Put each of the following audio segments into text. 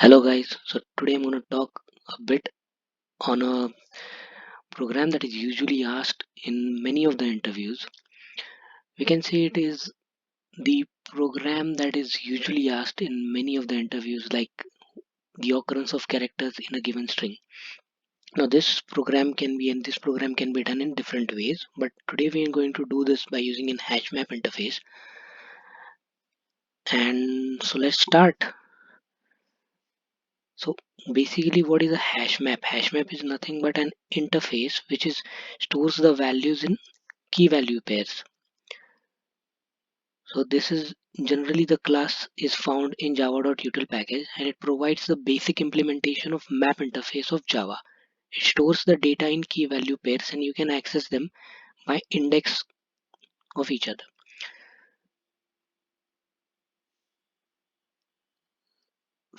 Hello guys, so today I'm going to talk a bit on a program that is usually asked in many of the interviews. We can say it is the program that is usually asked in many of the interviews, like the occurrence of characters in a given string. Now this program can be done in different ways, but today we are going to do this by using an hash map interface. And so let's start. So basically, what is a hash map? Hash map is nothing but an interface which is stores the values in key value pairs. So this is generally the class is found in java.util package, and it provides the basic implementation of map interface of Java. It stores the data in key value pairs and you can access them by index of each other.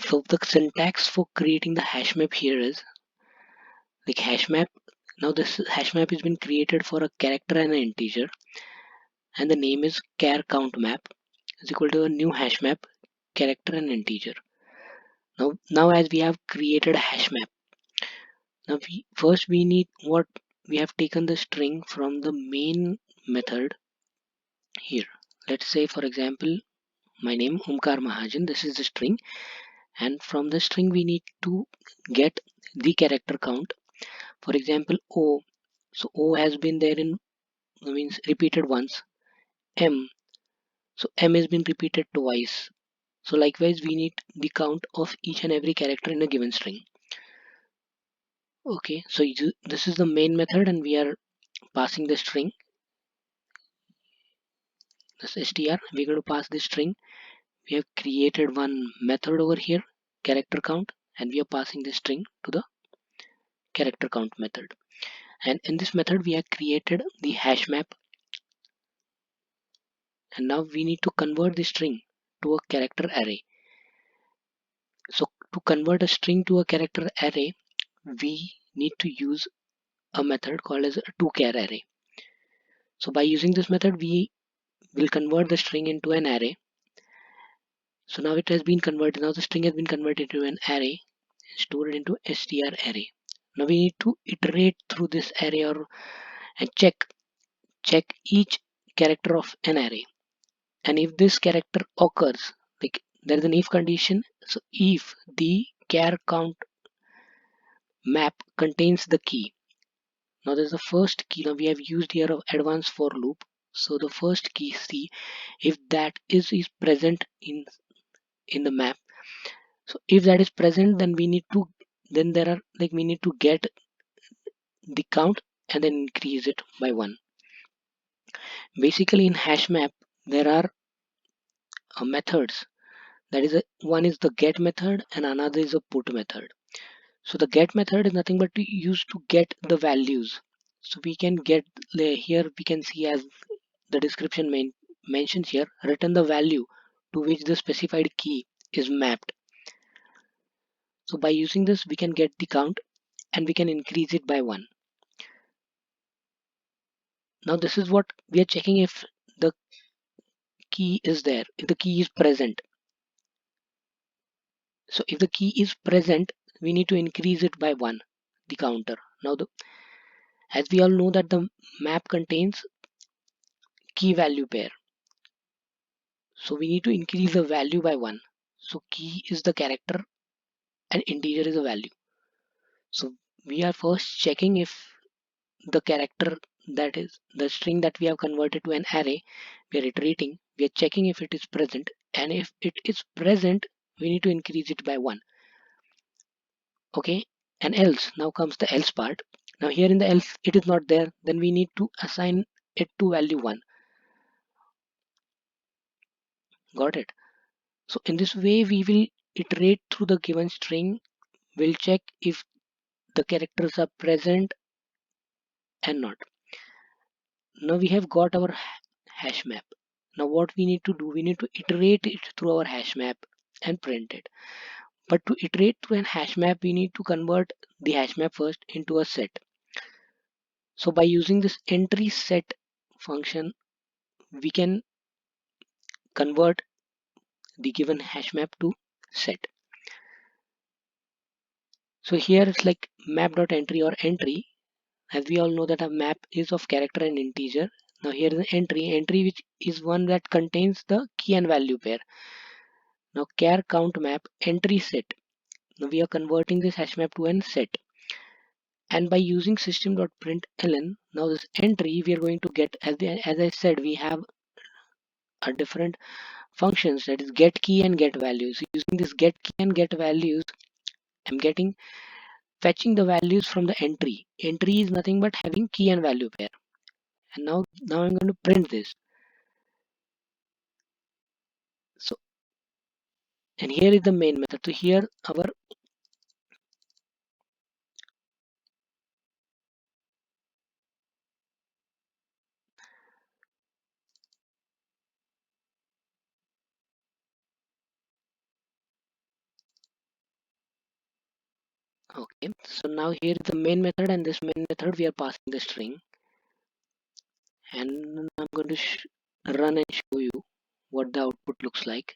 So the syntax for creating the hash map here is like hash map. Now this hash map has been created for a character and an integer, and the name is char count map is equal to a new hash map character and integer. Now as we have created a hash map, now first we need what we have taken the string from the main method here. Let's say for example my name Omkar Mahajan, this is the string, and from the string we need to get the character count. For example O, so O has been there in means repeated once. M, so M has been repeated twice. So likewise we need the count of each and every character in a given string. Okay, so this is the main method and we are passing the string, this str. We're going to pass this string. We have created one method over here, character count, and we are passing the string to the character count method. And in this method we have created the hash map, and now we need to convert the string to a character array. So to convert a string to a character array, we need to use a method called as a toChar array. So by using this method we will convert the string into an array. So now it has been converted. Now the string has been converted into an array and stored into str array. Now we need to iterate through this array or and check each character of an array. And if this character occurs, like there is an if condition. So if the char count map contains the key. Now there's the first key. Now we have used here of advanced for loop. So the first key C, if that is present in the map. So if that is present, then we need to then there are like we need to get the count and then increase it by one. Basically in hash map there are methods, that is one is the get method and another is a put method. So the get method is nothing but to use to get the values. So we can get here we can see as the description mentions here, return the value to which the specified key is mapped. So by using this we can get the count and we can increase it by one. Now this is what we are checking, if the key is there, if the key is present. So if the key is present, we need to increase it by one, the counter. Now as we all know that the map contains key value pair. So we need to increase the value by one. So key is the character and integer is a value. So we are first checking if the character, that is the string that we have converted to an array, we are iterating, we are checking if it is present, and if it is present we need to increase it by one. Okay, and else, now comes the else part. Now here in the else it is not there, then we need to assign it to value 1. Got it? So in this way we will iterate through the given string. We'll check if the characters are present and not. Now we have got our hash map. Now what we need to do, we need to iterate it through our hash map and print it. But to iterate through an hash map we need to convert the hash map first into a set. So by using this entry set function we can convert the given hash map to set. So here it's like map.entry or entry. As we all know that a map is of character and integer. Now here is an entry which is one that contains the key and value pair. Now char count map entry set. Now we are converting this hash map to an set. And by using system.println, now this entry we are going to get, as I said, we have a different functions, that is get key and get values. Using this get key and get values, I'm getting fetching the values from the entry. Entry is nothing but having key and value pair. And now I'm going to print this. So, and here is the main method. So here our, okay, so now here is the main method, and this main method we are passing the string, and I'm going to run and show you what the output looks like.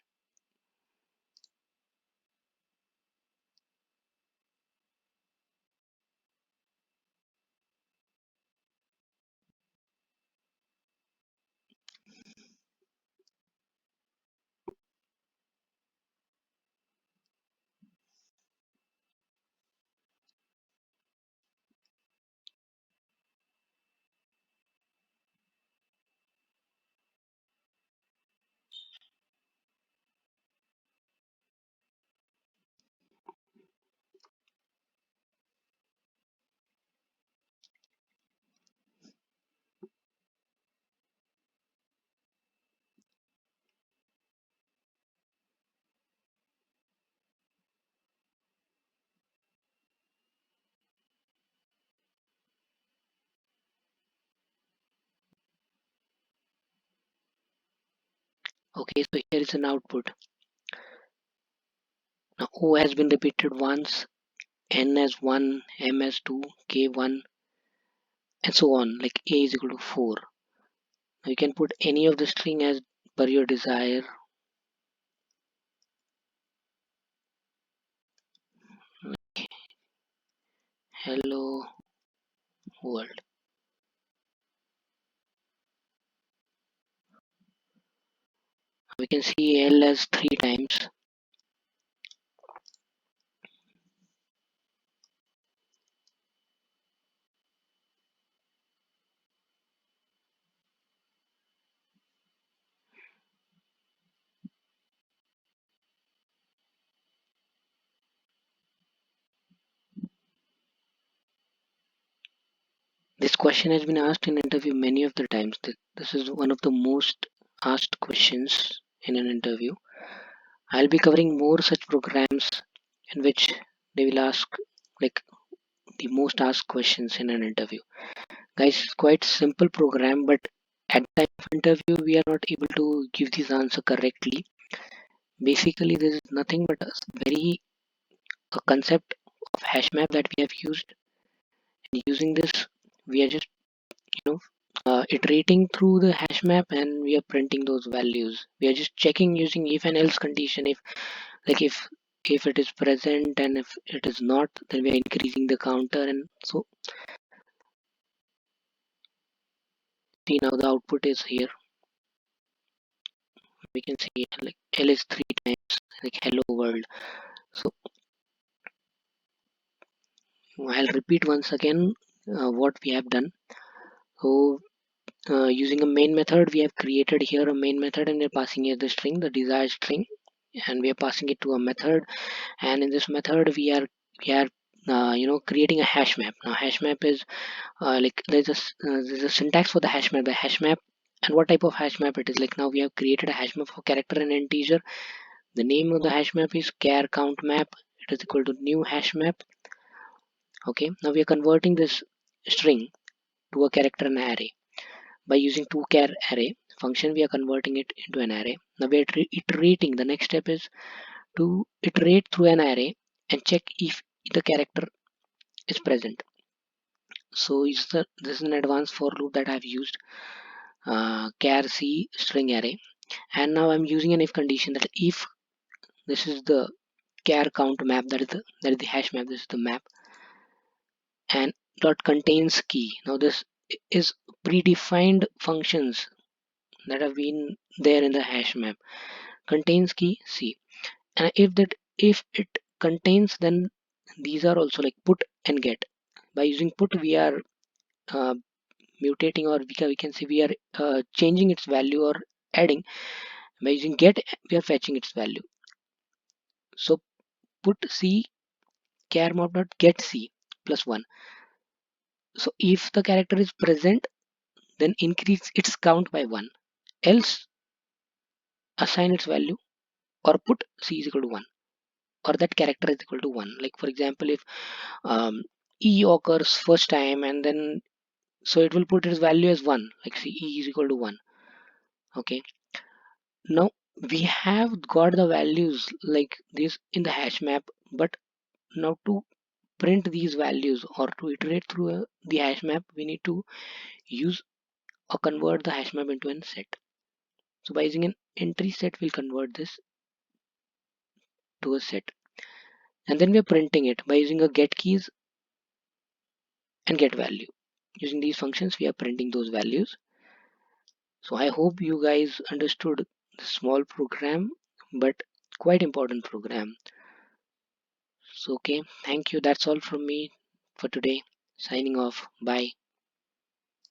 Okay, so here is an output. Now O has been repeated once, N as 1, M as 2, K 1, and so on, like A is equal to 4. Now you can put any of the string as per your desire. Like hello world. We can see L as 3 times. This question has been asked in interview many of the times. This is one of the most asked questions in an interview. I'll be covering more such programs in which they will ask like the most asked questions in an interview. Guys, it's quite simple program, but at the time of interview we are not able to give this answer correctly. Basically, this is nothing but a concept of hash map that we have used. And using this, we are just you know iterating through the hash map, and we are printing those values. We are just checking using if and else condition. If like if it is present, and if it is not, then we are increasing the counter. And so see, now the output is here. We can see like L is 3 times, like hello world. So I'll repeat once again what we have done. So using a main method, we have created here a main method, and we're passing here the string, the desired string, and we are passing it to a method. And in this method, we are creating a hash map. Now hash map is like there's a syntax for the hash map. The hash map, and what type of hash map it is. Like now we have created a hash map for character and integer. The name of the hash map is char count map. It is equal to new hash map. Okay, now we are converting this string to a character and array. By using toChar array function, we are converting it into an array. Now we are iterating. The next step is to iterate through an array and check if the character is present. So this is an advanced for loop that I've used, char c string array. And now I'm using an if condition, that if this is the char count map, that is the hash map, this is the map. And dot contains key, now this is predefined functions that have been there in the hash map. Contains key C, and if it contains, then these are also like put and get. By using put, we are uh, mutating, or we can say we are changing its value or adding. By using get, we are fetching its value. So put C char map dot get C plus 1. So if the character is present, then increase its count by 1, else assign its value or put C is equal to 1, or that character is equal to 1. Like for example, if um, E occurs first time, and then so it will put its value as 1, like see E is equal to 1. Okay, now we have got the values like this in the hash map, but now to print these values or to iterate through the hash map, we need to use or convert the hash map into a set. So by using an entry set, we'll convert this to a set, and then we're printing it by using a get keys and get value. Using these functions, we are printing those values. So I hope you guys understood the small program, but quite important program. So okay, thank you. That's all from me for today. Signing off. Bye.